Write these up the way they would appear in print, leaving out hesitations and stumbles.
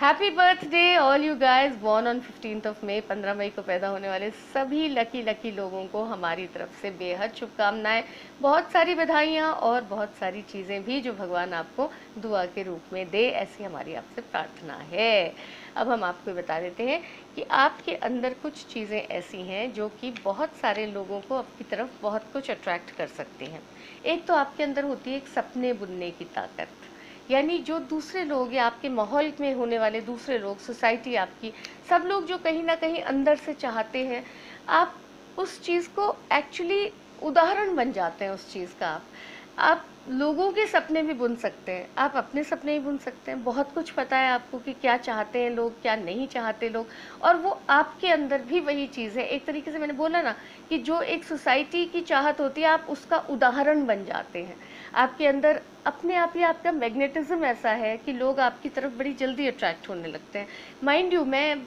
Happy birthday all you guys born on 15th of May. 15 मई को पैदा होने वाले सभी लकी लोगों को हमारी तरफ से बेहद शुभकामनाएं, बहुत सारी बधाइयाँ और बहुत सारी चीज़ें भी जो भगवान आपको दुआ के रूप में दे, ऐसी हमारी आपसे प्रार्थना है। अब हम आपको बता देते हैं कि आपके अंदर कुछ चीज़ें ऐसी हैं जो कि बहुत सारे लोगों को आपकी तरफ बहुत कुछ अट्रैक्ट कर सकती हैं। एक तो आपके अंदर होती है एक सपने बुनने की ताकत, यानी जो दूसरे लोग या आपके माहौल में होने वाले दूसरे लोग, सोसाइटी आपकी, सब लोग जो कहीं ना कहीं अंदर से चाहते हैं, आप उस चीज़ को एक्चुअली उदाहरण बन जाते हैं उस चीज़ का। आप लोगों के सपने भी बुन सकते हैं, आप अपने सपने भी बुन सकते हैं। बहुत कुछ पता है आपको कि क्या चाहते हैं लोग, क्या नहीं चाहते लोग, और वो आपके अंदर भी वही चीज़ है। एक तरीके से मैंने बोला ना कि जो एक सोसाइटी की चाहत होती है, आप उसका उदाहरण बन जाते हैं। आपके अंदर अपने आप ही आपका मैग्नेटिज्म ऐसा है कि लोग आपकी तरफ बड़ी जल्दी अट्रैक्ट होने लगते हैं। माइंड यू, मैं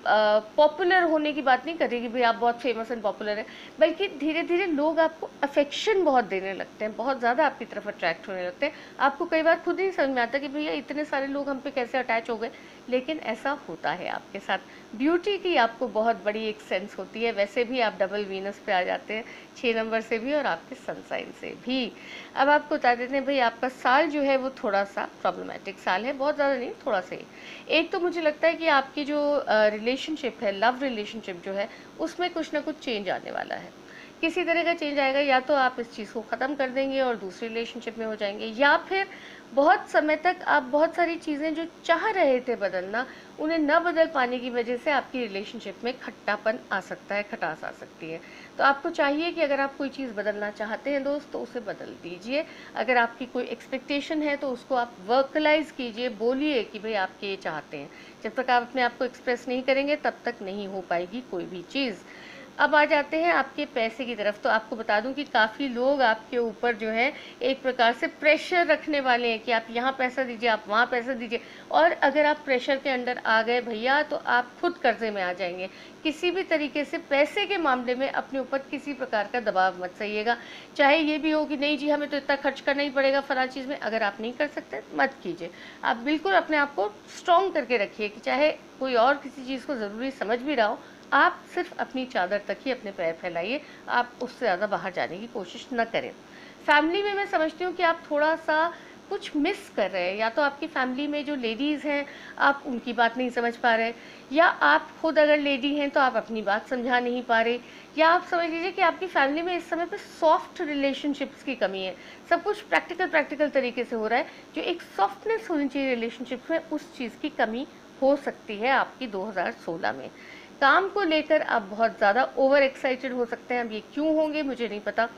पॉपुलर होने की बात नहीं कर रही कि भाई आप बहुत फेमस एंड पॉपुलर हैं, बल्कि धीरे धीरे लोग आपको अफेक्शन बहुत देने लगते हैं, बहुत ज़्यादा आपकी तरफ अट्रैक्ट होने लगते हैं। आपको कई बार खुद ही समझ में आता है कि भैया इतने सारे लोग हम पे कैसे अटैच हो गए, लेकिन ऐसा होता है आपके साथ। ब्यूटी की आपको बहुत बड़ी एक सेंस होती है। वैसे भी आप डबल वीनस पे आ जाते हैं 6 नंबर से भी और आपके सनसाइन से भी। अब आपको बता देते हैं भाई आपका साल जो है वो थोड़ा सा प्रॉब्लमेटिक साल है, बहुत ज़्यादा नहीं, थोड़ा सा ही। एक तो मुझे लगता है कि आपकी जो रिलेशनशिप है, लव रिलेशनशिप जो है, उसमें कुछ ना कुछ चेंज आने वाला है। किसी तरह का चेंज आएगा, या तो आप इस चीज़ को ख़त्म कर देंगे और दूसरी रिलेशनशिप में हो जाएंगे, या फिर बहुत समय तक आप बहुत सारी चीज़ें जो चाह रहे थे बदलना, उन्हें न बदल पाने की वजह से आपकी रिलेशनशिप में खट्टापन आ सकता है, खटास आ सकती है। तो आपको चाहिए कि अगर आप कोई चीज़ बदलना चाहते हैं दोस्त, तो उसे बदल दीजिए। अगर आपकी कोई एक्सपेक्टेशन है तो उसको आप वर्कलाइज कीजिए, बोलिए कि भाई आप ये चाहते हैं। जब तक आप अपने आप को एक्सप्रेस नहीं करेंगे तब तक नहीं हो पाएगी कोई भी चीज़। अब आ जाते हैं आपके पैसे की तरफ। तो आपको बता दूं कि काफ़ी लोग आपके ऊपर जो है एक प्रकार से प्रेशर रखने वाले हैं कि आप यहाँ पैसा दीजिए, आप वहाँ पैसा दीजिए। और अगर आप प्रेशर के अंडर आ गए भैया, तो आप खुद कर्जे में आ जाएंगे। किसी भी तरीके से पैसे के मामले में अपने ऊपर किसी प्रकार का दबाव मत सहिएगा। चाहे ये भी हो कि नहीं जी हमें तो इतना खर्च करना ही पड़ेगा फला चीज़ में, अगर आप नहीं कर सकते मत कीजिए। आप बिल्कुल अपने आप को स्ट्रॉन्ग करके रखिए कि चाहे कोई और किसी चीज़ को ज़रूरी समझ भी रहा हो, आप सिर्फ अपनी चादर तक ही अपने पैर फैलाइए, आप उससे ज़्यादा बाहर जाने की कोशिश न करें। फैमिली में मैं समझती हूँ कि आप थोड़ा सा कुछ मिस कर रहे हैं। या तो आपकी फैमिली में जो लेडीज़ हैं, आप उनकी बात नहीं समझ पा रहे, या आप खुद अगर लेडी हैं तो आप अपनी बात समझा नहीं पा रहे, या आप समझ लीजिए कि आपकी फैमिली में इस समय पे सॉफ्ट रिलेशनशिप्स की कमी है। सब कुछ प्रैक्टिकल तरीके से हो रहा है। जो एक सॉफ्टनेस होनी चाहिए रिलेशनशिप में, उस चीज़ की कमी हो सकती है आपकी 2016 में। काम को लेकर आप बहुत ज़्यादा ओवर एक्साइटेड हो सकते हैं। अब ये क्यों होंगे मुझे नहीं पता।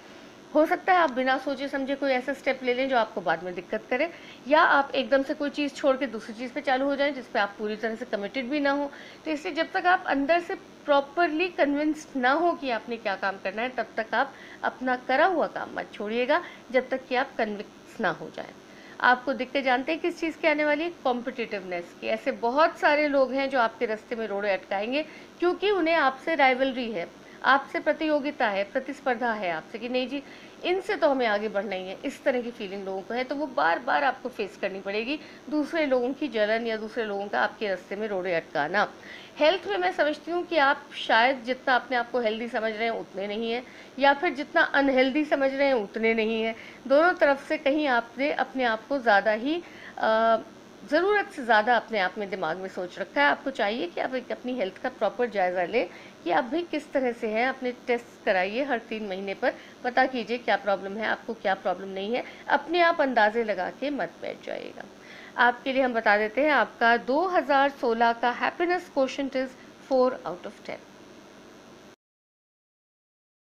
हो सकता है आप बिना सोचे समझे कोई ऐसा स्टेप ले लें जो आपको बाद में दिक्कत करे, या आप एकदम से कोई चीज़ छोड़ के दूसरी चीज़ पे चालू हो जाएं जिस पे आप पूरी तरह से कमिटेड भी ना हो। तो इसलिए जब तक आप अंदर से प्रॉपरली कन्विंस्ड ना हो कि आपने क्या काम करना है, तब तक आप अपना करा हुआ काम मत छोड़िएगा, जब तक कि आप कन्विंस ना हो जाएं। आपको दिक्कत जानते हैं किस चीज़ की आने वाली है? कॉम्पिटिटिवनेस की। ऐसे बहुत सारे लोग हैं जो आपके रास्ते में रोड़े अटकाएंगे, क्योंकि उन्हें आपसे राइवलरी है, आपसे प्रतियोगिता है, प्रतिस्पर्धा है आपसे कि नहीं जी इनसे तो हमें आगे बढ़ना ही है। इस तरह की फीलिंग लोगों को है, तो वो बार बार आपको फेस करनी पड़ेगी, दूसरे लोगों की जलन या दूसरे लोगों का आपके रास्ते में रोड़े अटकाना। हेल्थ में मैं समझती हूँ कि आप शायद जितना अपने आप को हेल्दी समझ रहे हैं उतने नहीं है, या फिर जितना अनहेल्दी समझ रहे हैं उतने नहीं है। दोनों तरफ से कहीं आपने अपने आप को ज़्यादा ही ज़रूरत से ज़्यादा अपने आप में दिमाग में सोच रखा है। आपको चाहिए कि आप एक अपनी हेल्थ का प्रॉपर जायज़ा लें कि आप भी किस तरह से हैं। अपने टेस्ट कराइए हर 3 महीने पर, पता कीजिए क्या प्रॉब्लम है, आपको क्या प्रॉब्लम नहीं है। अपने आप अंदाजे लगा के मत बैठ जाइएगा। आपके लिए हम बता देते हैं आपका 2016 का happiness quotient is 4 out of 10।